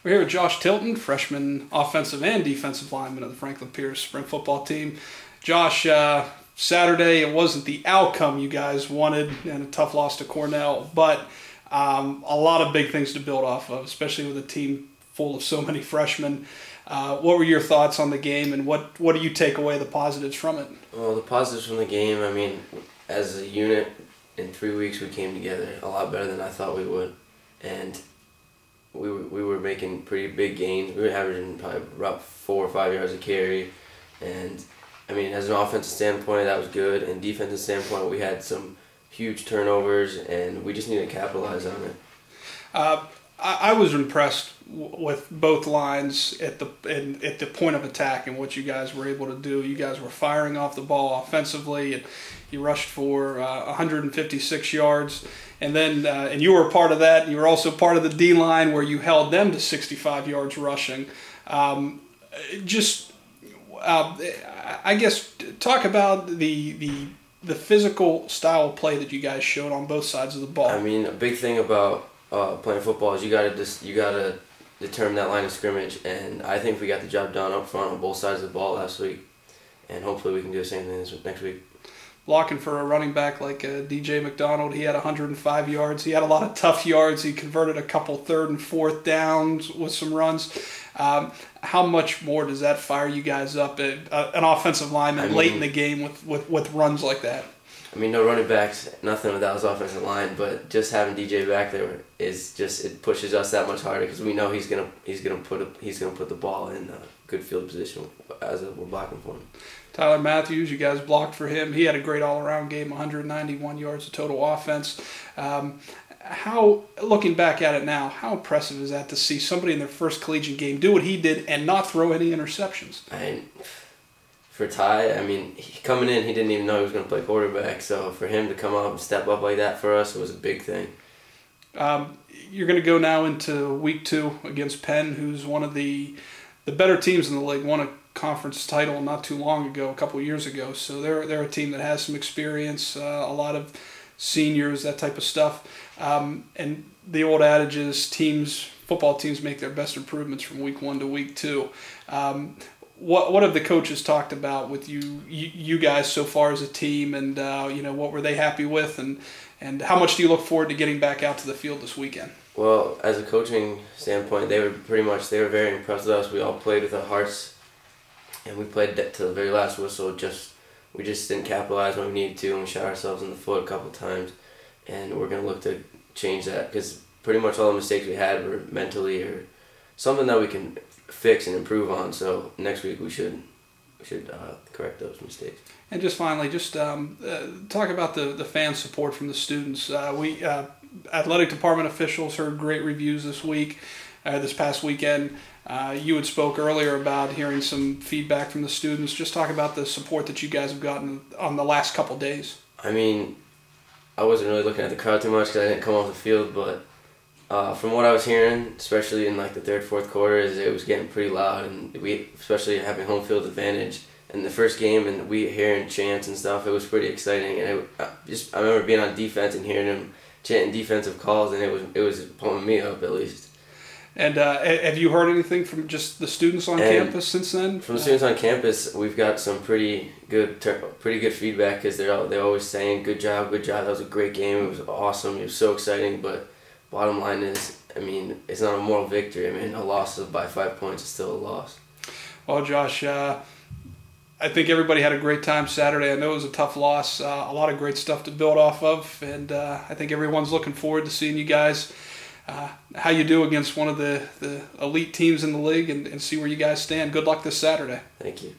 We're here with Josh Tilton, freshman offensive and defensive lineman of the Franklin Pierce Spring football team. Josh, Saturday, it wasn't the outcome you guys wanted and a tough loss to Cornell, but a lot of big things to build off of, especially with a team full of so many freshmen. What were your thoughts on the game, and what do you take away the positives from it? Well, the positives from the game, I mean, as a unit, in 3 weeks we came together a lot better than I thought we would. And we were making pretty big gains. We were averaging probably about 4 or 5 yards a carry. And, I mean, as an offensive standpoint, that was good. And defensive standpoint, we had some huge turnovers, and we just needed to capitalize on it. I was impressed with both lines at the point of attack and what you guys were able to do. You guys were firing off the ball offensively, and you rushed for 156 yards. And then and you were part of that. You were also part of the D-line where you held them to 65 yards rushing. I guess talk about the physical style of play that you guys showed on both sides of the ball. I mean, a big thing about playing football is you gotta determine that line of scrimmage, and I think we got the job done up front on both sides of the ball last week, and hopefully we can do the same thing next week. Blocking for a running back like DJ McDonald, he had 105 yards. He had a lot of tough yards. He converted a couple 3rd and 4th downs with some runs. How much more does that fire you guys up, an offensive lineman late in the game with runs like that? I mean, no running backs, nothing without his offensive line, but just having DJ back there it pushes us that much harder because we know he's gonna put the ball in a good field position as we're blocking for him. Todd Matthews, you guys blocked for him. He had a great all-around game, 191 yards of total offense. Looking back at it now, how impressive is that to see somebody in their first collegiate game do what he did and not throw any interceptions? For Ty, I mean, coming in, he didn't even know he was going to play quarterback. So for him to come up and step up like that for us was a big thing. You're going to go now into week 2 against Penn, who's one of the better teams in the league. Won a conference title not too long ago, a couple of years ago. So they're a team that has some experience, a lot of seniors, that type of stuff. And the old adage is football teams make their best improvements from week 1 to week 2. What have the coaches talked about with you guys so far as a team, and what were they happy with, and how much do you look forward to getting back out to the field this weekend? Well, as a coaching standpoint, they were very impressed with us. We all played with our hearts, and we played to the very last whistle. We just didn't capitalize when we needed to, and we shot ourselves in the foot a couple times, and we're gonna look to change that because pretty much all the mistakes we had were mentally or something that we can fix and improve on. So next week we should correct those mistakes. And just finally, talk about the fan support from the students. We athletic department officials heard great reviews this past weekend. You had spoke earlier about hearing some feedback from the students. Just talk about the support that you guys have gotten on the last couple days. I mean, I wasn't really looking at the crowd too much because I didn't come off the field, but from what I was hearing, especially in like the 3rd, 4th quarters, it was getting pretty loud, and we, especially having home field advantage in the first game, and we hearing chants and stuff, it was pretty exciting. And I remember being on defense and hearing them chanting defensive calls, and it was pulling me up at least. And have you heard anything from just the students on campus since then? From the students on campus, we've got some pretty good feedback because they're always saying, "Good job, that was a great game, it was awesome, it was so exciting." But bottom line is, I mean, it's not a moral victory. I mean, a loss by 5 points is still a loss. Well, Josh, I think everybody had a great time Saturday. I know it was a tough loss, a lot of great stuff to build off of, and I think everyone's looking forward to seeing you guys, how you do against one of the elite teams in the league, and see where you guys stand. Good luck this Saturday. Thank you.